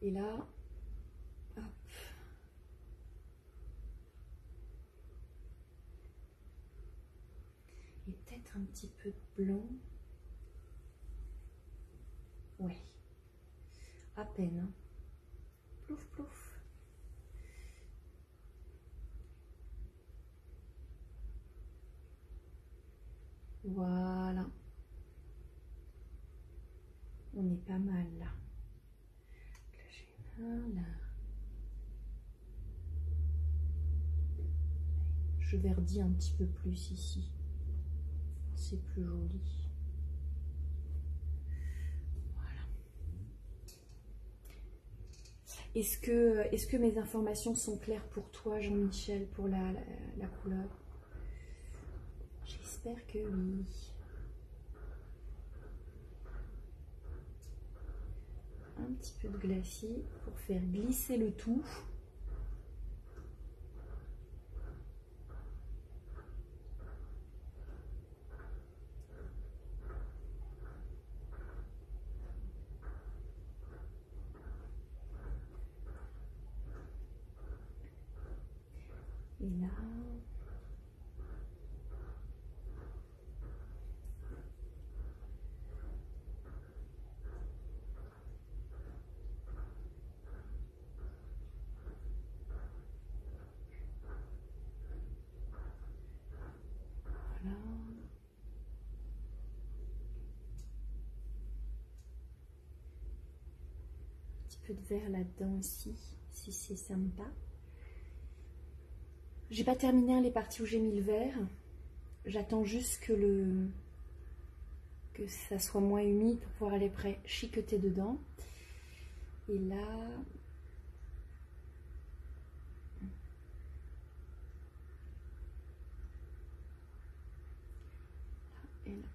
Et là, hop. Et peut-être un petit peu de blanc. Ouais. À peine. Hein. Plouf, plouf. Voilà. On est pas mal là. Là, j'ai un là. Je verdis un petit peu plus ici. C'est plus joli. Voilà. Est-ce que mes informations sont claires pour toi, Jean-Michel, pour la couleur? J'espère que oui. Un petit peu de glacis pour faire glisser le tout. Et là, voilà. Un petit peu de vert là-dedans aussi, si c'est sympa. J'ai pas terminé les parties où j'ai mis le vert. J'attends juste que ça soit moins humide pour pouvoir aller chiqueter dedans. Et là, et là.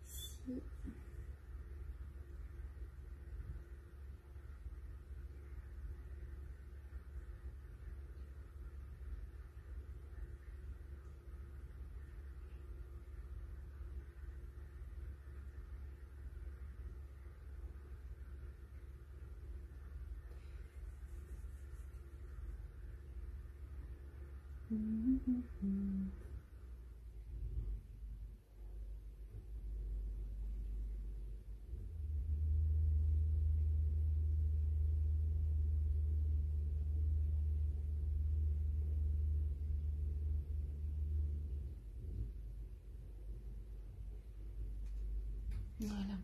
Ici. Voilà.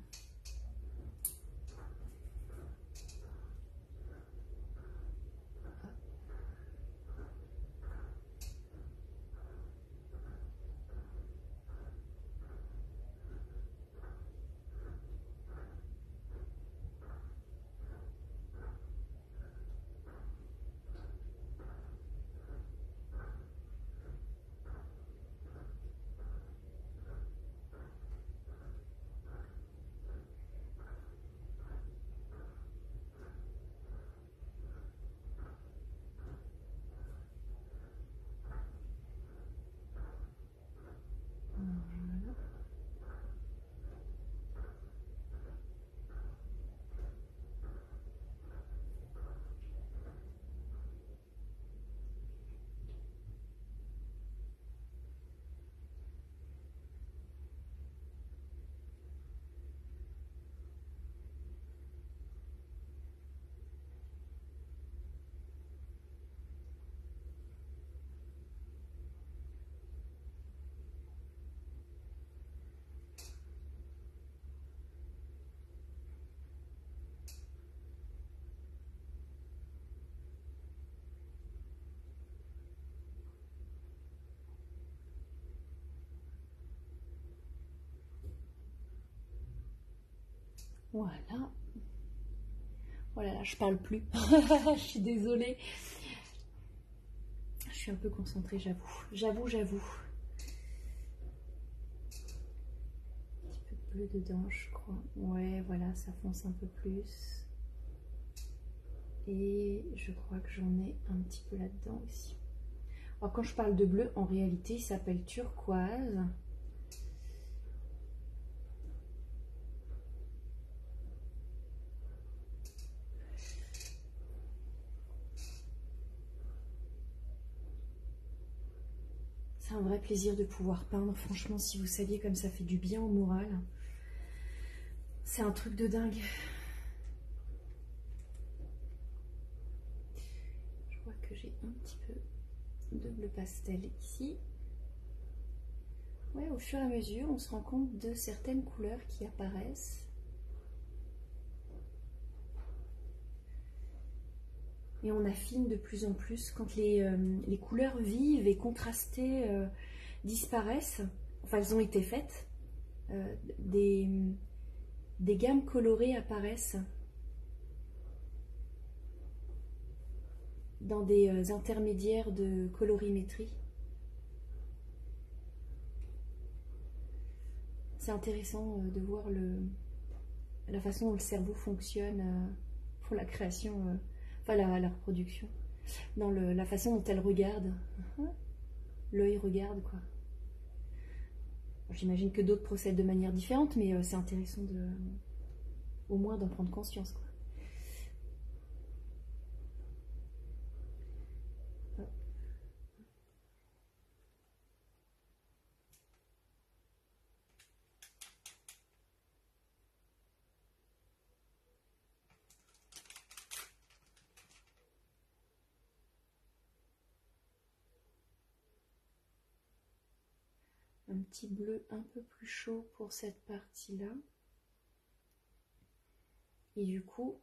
Voilà. Oh là là, je parle plus. Je suis désolée. Je suis un peu concentrée, j'avoue. J'avoue. Un petit peu de bleu dedans, je crois. Ouais, voilà, ça fonce un peu plus. Et je crois que j'en ai un petit peu là-dedans aussi. Alors, quand je parle de bleu, en réalité, il s'appelle turquoise. C'est un vrai plaisir de pouvoir peindre. Franchement, si vous saviez comme ça fait du bien au moral. C'est un truc de dingue. Je crois que j'ai un petit peu de bleu pastel ici. Ouais, au fur et à mesure, on se rend compte de certaines couleurs qui apparaissent. Et on affine de plus en plus quand les couleurs vives et contrastées disparaissent. Enfin, elles ont été faites. Des gammes colorées apparaissent dans des intermédiaires de colorimétrie. C'est intéressant de voir la façon dont le cerveau fonctionne pour la création, enfin la reproduction, dans la façon dont elle regarde. L'œil regarde, quoi. J'imagine que d'autres procèdent de manière différente, mais c'est intéressant au moins d'en prendre conscience, quoi. Un petit bleu un peu plus chaud pour cette partie-là. Et du coup,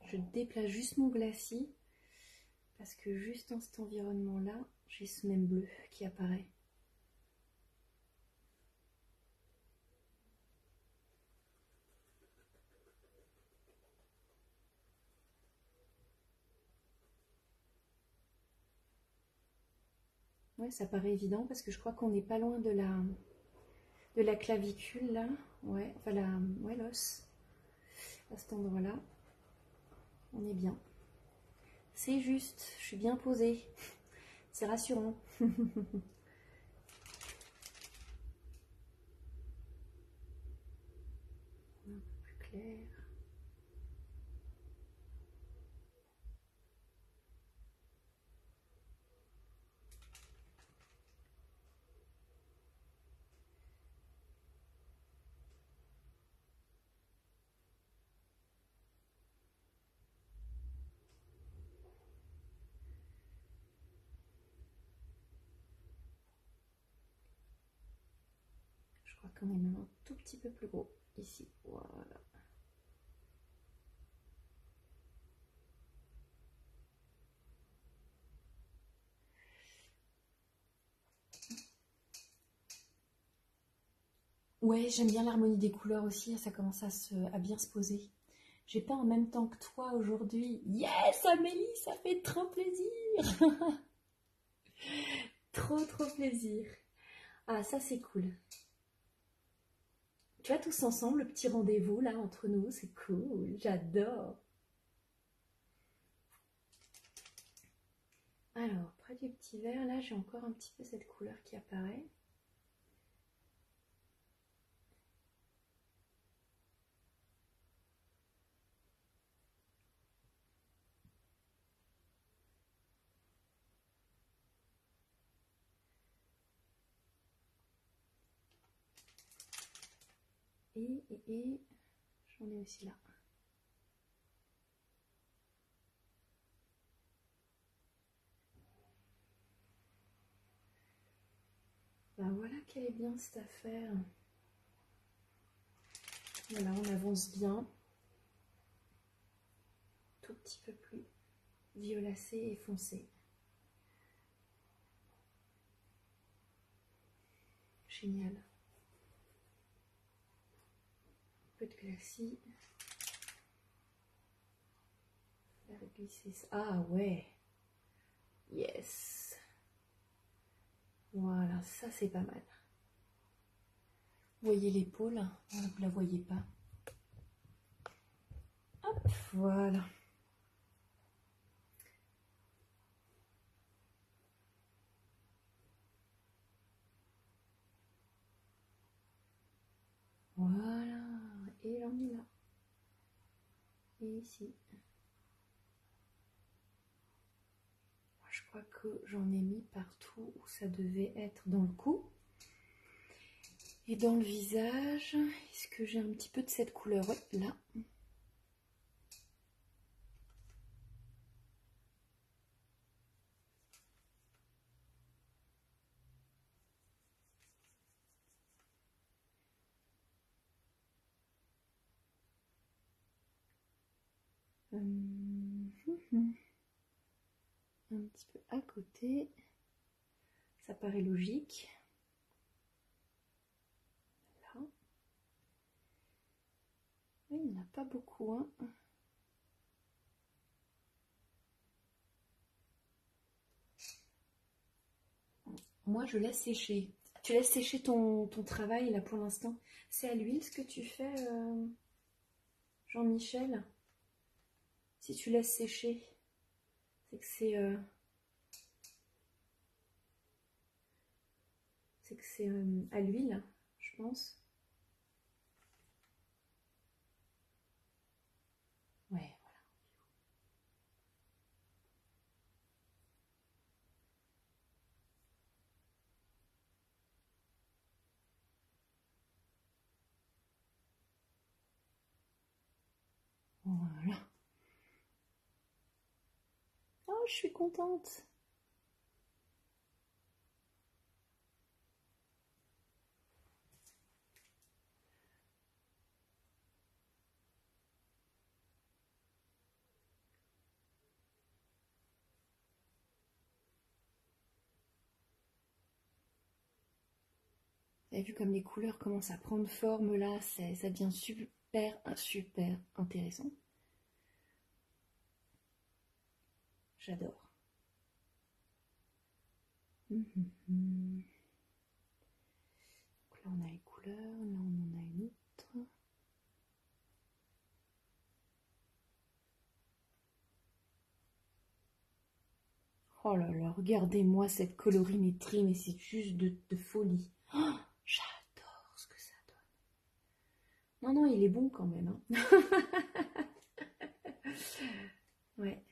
je déplace juste mon glacis parce que juste dans cet environnement-là, j'ai ce même bleu qui apparaît. Ouais, ça paraît évident parce que je crois qu'on n'est pas loin de la clavicule là. Ouais, enfin ouais, l'os. À cet endroit-là, on est bien. C'est juste, je suis bien posée. C'est rassurant. Un peu plus clair. Je crois qu'on est même un tout petit peu plus gros ici. Voilà. Ouais, j'aime bien l'harmonie des couleurs aussi, ça commence à bien se poser. J'ai pas en même temps que toi aujourd'hui. Yes, Amélie, ça fait trop plaisir. Trop plaisir. Ah, ça c'est cool. Tu vois, tous ensemble, le petit rendez-vous là entre nous, c'est cool, j'adore. Alors, près du petit verre, là, j'ai encore un petit peu cette couleur qui apparaît. Et j'en ai aussi là. Ben voilà quelle est bien cette affaire. Voilà, on avance bien. Tout petit peu plus violacé et foncé. Génial. Un peu de glacis. glisser ça. Ah ouais. Yes. Voilà, ça c'est pas mal. Vous voyez l'épaule? Vous la voyez pas. Hop, voilà. Voilà. Et j'en ai là. Et ici. Je crois que j'en ai mis partout où ça devait être dans le cou. Et dans le visage, est-ce que j'ai un petit peu de cette couleur? Ouais, là. Un petit peu à côté. Ça paraît logique. Là. Oui, il n'y en a pas beaucoup, hein. Moi, je laisse sécher. Tu laisses sécher ton travail, là, pour l'instant. C'est à l'huile ce que tu fais, Jean-Michel? Si tu laisses sécher, c'est que c'est à l'huile, je pense. Ouais, voilà. Voilà. Oh, je suis contente. Vous avez vu comme les couleurs commencent à prendre forme là, ça devient super, super intéressant. J'adore. Donc là on a les couleurs, là on en a une autre. Oh là là, regardez-moi cette colorimétrie, mais c'est juste de folie. Oh, j'adore ce que ça donne. Non, non, il est bon quand même, hein. Ouais.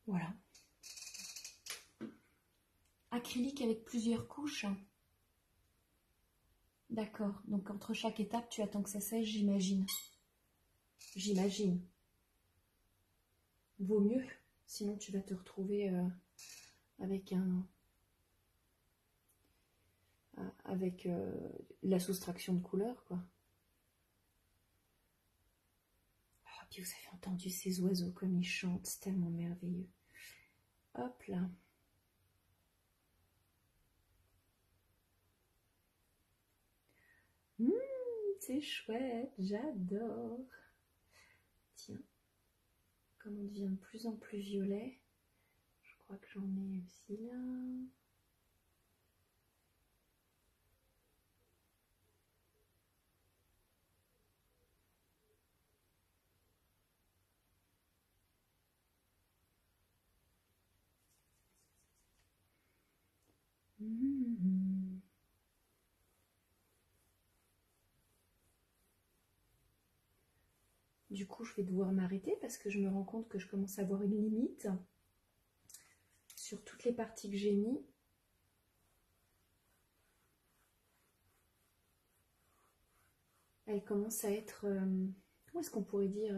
Voilà. Acrylique avec plusieurs couches. D'accord. Donc entre chaque étape, tu attends que ça sèche, j'imagine. J'imagine. Vaut mieux. Sinon, tu vas te retrouver avec la soustraction de couleurs, quoi. Oh, puis vous avez entendu ces oiseaux comme ils chantent, c'est tellement merveilleux. Hop là. C'est chouette, j'adore. Tiens, comme on devient de plus en plus violet, je crois que j'en ai aussi là. Du coup, je vais devoir m'arrêter parce que je me rends compte que je commence à avoir une limite sur toutes les parties que j'ai mis. Elle commence à être, comment est-ce qu'on pourrait dire,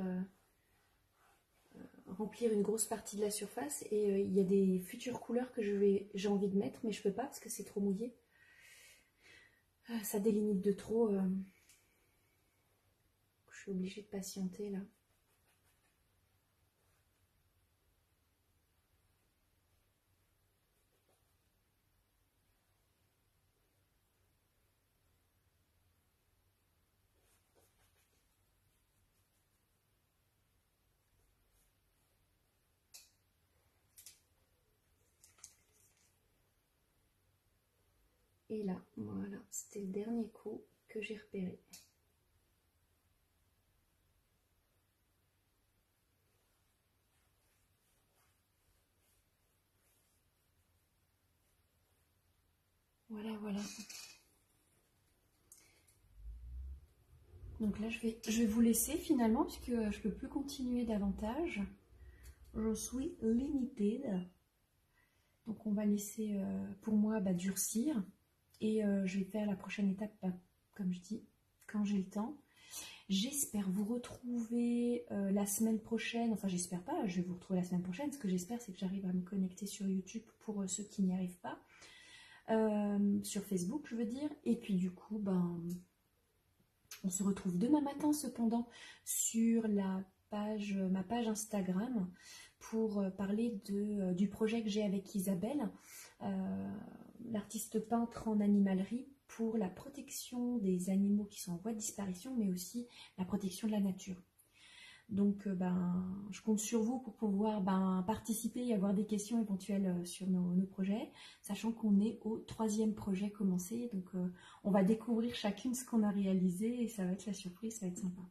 remplir une grosse partie de la surface. Et il y a des futures couleurs que j'ai envie de mettre, mais je peux pas parce que c'est trop mouillé. Ça délimite de trop. Je suis obligée de patienter là. Et là, voilà, c'était le dernier coup que j'ai repéré. Voilà, voilà. Donc là, je vais vous laisser finalement, puisque je ne peux plus continuer davantage. Je suis limitée. Donc on va laisser, pour moi, durcir. Et je vais faire la prochaine étape, comme je dis, quand j'ai le temps. J'espère vous retrouver la semaine prochaine. Enfin, j'espère pas, je vais vous retrouver la semaine prochaine. Ce que j'espère, c'est que j'arrive à me connecter sur YouTube pour ceux qui n'y arrivent pas. Sur Facebook, je veux dire. Et puis du coup, on se retrouve demain matin cependant sur ma page Instagram pour parler du projet que j'ai avec Isabelle, l'artiste peintre en animalerie, pour la protection des animaux qui sont en voie de disparition, mais aussi la protection de la nature. Donc je compte sur vous pour pouvoir participer et avoir des questions éventuelles sur nos projets, sachant qu'on est au 3e projet commencé. Donc on va découvrir chacune ce qu'on a réalisé et ça va être la surprise, ça va être sympa.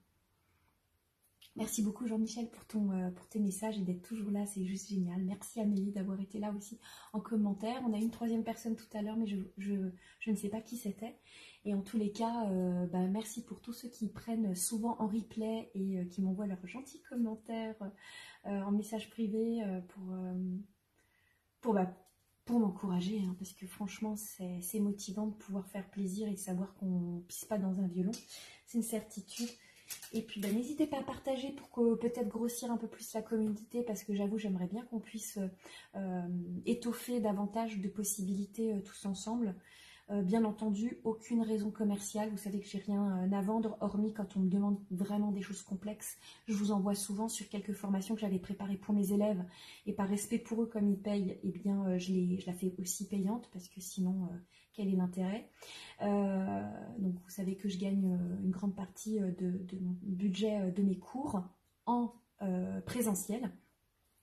Merci beaucoup Jean-Michel pour tes messages et d'être toujours là, c'est juste génial. Merci Amélie d'avoir été là aussi en commentaire. On a une 3e personne tout à l'heure, mais je ne sais pas qui c'était. Et en tous les cas, merci pour tous ceux qui prennent souvent en replay et qui m'envoient leurs gentils commentaires en message privé pour m'encourager, hein, parce que franchement, c'est motivant de pouvoir faire plaisir et de savoir qu'on ne pisse pas dans un violon. C'est une certitude. Et puis n'hésitez pas à partager pour peut-être grossir un peu plus la communauté, parce que j'avoue, j'aimerais bien qu'on puisse étoffer davantage de possibilités tous ensemble. Bien entendu, aucune raison commerciale. Vous savez que j'ai rien à vendre, hormis quand on me demande vraiment des choses complexes. Je vous envoie souvent sur quelques formations que j'avais préparées pour mes élèves. Et par respect pour eux, comme ils payent, eh bien, je la fais aussi payante, parce que sinon, quel est l'intérêt? Donc, vous savez que je gagne une grande partie de mon budget de mes cours en présentiel.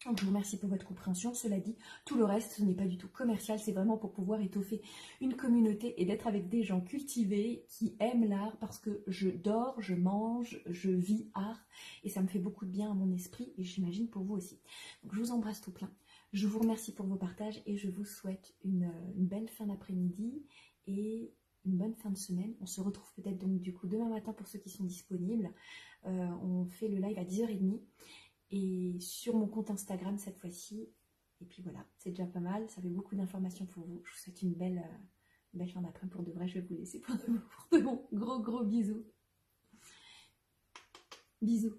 Donc, je vous remercie pour votre compréhension. Cela dit, tout le reste, ce n'est pas du tout commercial. C'est vraiment pour pouvoir étoffer une communauté et d'être avec des gens cultivés qui aiment l'art, parce que je dors, je mange, je vis art. Et ça me fait beaucoup de bien à mon esprit et j'imagine pour vous aussi. Donc, je vous embrasse tout plein. Je vous remercie pour vos partages et je vous souhaite une belle fin d'après-midi et une bonne fin de semaine. On se retrouve peut-être donc du coup demain matin pour ceux qui sont disponibles. On fait le live à 10h30. Et sur mon compte Instagram cette fois-ci. Et puis voilà, c'est déjà pas mal. Ça fait beaucoup d'informations pour vous. Je vous souhaite une belle fin d'après-midi pour de vrai. Je vais vous laisser pour de bons gros bisous. Bisous.